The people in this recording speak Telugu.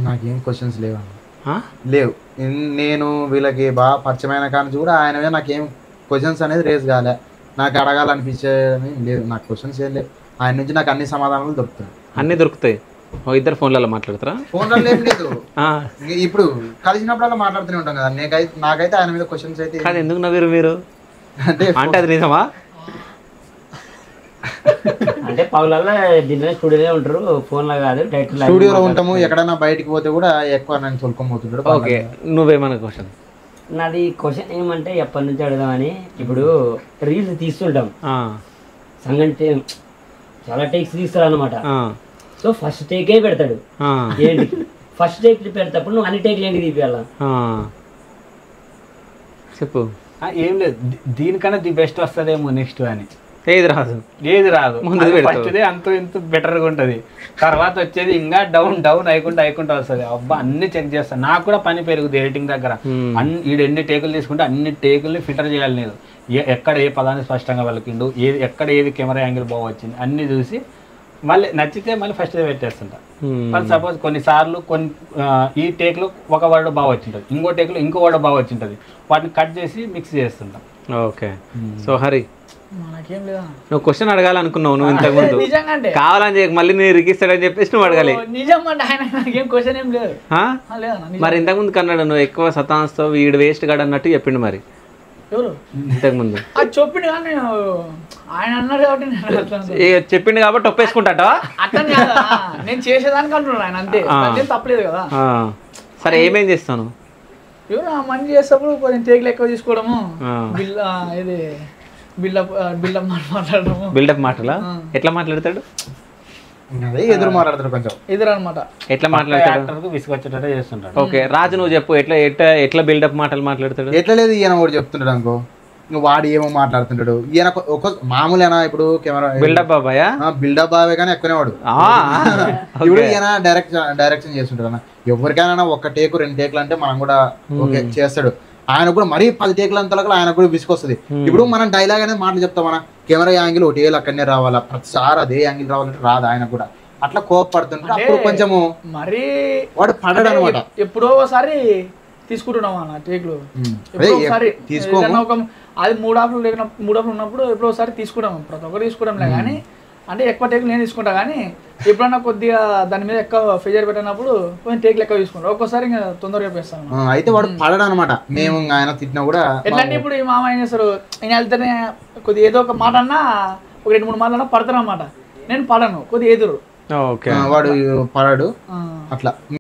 నాకేం క్వశ్చన్స్ లేవన్న. లేవు. నేను వీళ్ళకి బాగా పరిచయమైన కానీ కూడా ఆయన మీద నాకేం క్వశ్చన్స్ అనేది రేస్ కాలే. నాకు అడగాలనిపించేది లేదు. నాకు క్వశ్చన్స్ ఏం లేవు. ఆయన నుంచి నాకు అన్ని సమాధానాలు దొరుకుతాయి. అన్నీ దొరుకుతాయి. ఇద్దరు ఫోన్లలో మాట్లాడతారా? ఫోన్లలో ఏం లేదు. ఇప్పుడు కలిసినప్పుడల్లా మాట్లాడుతూనే ఉంటాం కదా. నాకైతే ఆయన మీద క్వశ్చన్స్ అయితే కాదు. ఎందుకు నవ్వరు మీరు? అంటే అది నిజమా? అంటే పౌలలో దీంట్లో స్టూడియోలో ఉంటారు, ఫోన్లో కాదు. డైరెక్ట్ స్టూడియోలో ఉంటాము. ఎక్కడైనా బయటికి పోతే కూడా ఎక్కువ నేను తొలుకోబోతుంటాడు. ఓకే, నువ్వేమన్నా క్వశ్చన్? నాది క్వశ్చన్ ఏమంటే ఎప్పటి నుంచి అడుగుదామని, ఇప్పుడు రీల్స్ తీస్తుంటాం, సంగంటే చాలా టేక్స్ తీస్తారు అనమాట. సో ఫస్ట్ టేకే పెడతాడు. ఏంటి ఫస్ట్ టేక్ పెడతాప్పుడు నువ్వు అన్ని టేక్లు ఏంటి తీపియాలా? చెప్పు. ఏం లేదు, దీనికన్నా ది బెస్ట్ వస్తుందేమో నెక్స్ట్ అని. ఏది రాదు, ఏది రాదు. ఫస్ట్దే అంత ఇంత బెటర్గా ఉంటుంది. తర్వాత వచ్చేది ఇంకా డౌన్ డౌన్ అయికుంటా వస్తుంది. అబ్బా అన్ని చెక్ చేస్తాను. నాకు కూడా పని పెరుగుతుంది ఎడిటింగ్ దగ్గర. ఈడు ఎన్ని టేకులు తీసుకుంటే అన్ని టేకుల్ని ఫిల్టర్ చేయాలి నేను. ఎక్కడ ఏ పదాన్ని స్పష్టంగా పలికిండు, ఎక్కడ ఏది కెమెరా యాంగిల్ బాగా వచ్చింది అన్ని చూసి మళ్ళీ నచ్చితే మళ్ళీ ఫస్ట్ పెట్టేస్తుంటా. మళ్ళీ సపోజ్ కొన్నిసార్లు ఈ టేక్లో ఒక వర్డ్ బాగా వచ్చింటుంది, ఇంకో టేక్లో ఇంకో వర్డ్ బాగా వచ్చింటుంది. వాటిని కట్ చేసి మిక్స్ చేస్తుంటా. ఓకే. సో హరి, నువ్వు క్వశ్చన్ అడగాలనుకున్నావు నువ్వు ఇంతకుముందు. కావాలని మళ్ళీ నేను రికిస్తాడని చెప్పేసి నువ్వు అడగాలి. మరి ఇంతకుముందు కన్నాడు నువ్వు ఎక్కువ సతాన్స్తావు, వీడు వేస్ట్ గాడు అన్నట్టు చెప్పిండు. మరి ఇంతకుముందు చెప్పిండు కాబట్టి ఒప్పేసుకుంటాట. నేను చేసేదానికి అంటున్నాను ఆయన, అంతే, తప్పలేదు కదా. సరే, ఏమేం చేస్తాను? మంచి చేసేటప్పుడు కొంచెం టేకులు ఎక్కువ తీసుకోవడము, ఇది బిల్డప్ మాటలా? ఎట్లా మాట్లాడతాడు? ఎదురు మాట్లాడతాడు, కొంచెం ఎదురు అనమాట. ఎట్లా మాట్లాడతాడు? విసుకొచ్చేటట్టు చేస్తుంటాడు. ఓకే, రాజు నువ్వు చెప్పు, ఎట్లా బిల్డప్ మాటలు మాట్లాడతాడు? ఎట్లా లేదు, ఈయన కూడా చెప్తుంటాడు అనుకో, ఇంకా వాడు ఏమో మాట్లాడుతుంటాడు. ఈయన ఒక మామూలేనా ఇప్పుడు కెమెరా బిల్డప్ బాబాయ్, బిల్డప్ బాబాయ్ కానీ ఎక్కువనే వాడు. ఇప్పుడు ఈయన డైరెక్షన్ చేస్తుంటాడు అన్న. ఎవరికైనా ఒక టేకు 2 టేకులు అంటే మనం కూడా ఓకే చేస్తాడు. ఆయన కూడా మరీ 10 టేకులు అంతలో ఆయన కూడా విసుకొస్తుంది. ఇప్పుడు మనం డైలాగ్ అనేది మాటలు చెప్తాం, మన కెమెరా యాంగిల్ ఒకటి అక్కడనే రావాలా, ప్రతిసారి అదే యాంగిల్ రావాలంటే రాదు. ఆయన కూడా అట్లా కోపడుతుంటే అప్పుడు కొంచెము మరీ వాడు పడడు అనమాట. ఎప్పుడో ఒకసారి తీసుకుంటున్నాం అన్న టేకులు, అది మూడాపులు ఉన్నప్పుడు ఎప్పుడో ఒకసారి తీసుకుంటాం. ప్రతి ఒక్కరు తీసుకుంటాంలే, కానీ అంటే ఎక్కువ టేకులు నేను తీసుకుంటా. కానీ ఎప్పుడన్నా కొద్దిగా దాని మీద ఎక్కువ ఫిజర్ పెట్టినప్పుడు కొంచెం టేకులు ఎక్కువ తీసుకుంటాం. ఒక్కోసారి ఇంకా తొందరగా చెప్పేస్తాను. అయితే వాడు పడడు అనమాట. మేము ఆయన తిట్టినా కూడా ఎట్లా అంటే ఇప్పుడు ఈ మామ ఏం చేస్తారు, ఈయన వెళ్తేనే కొద్దిగా ఏదో ఒక మాట అన్నా, ఒక 2-3 మాటలు అన్నా పడతాను అనమాట. నేను పడను, కొద్దిగా ఎదురు. వాడు పడడు అట్లా.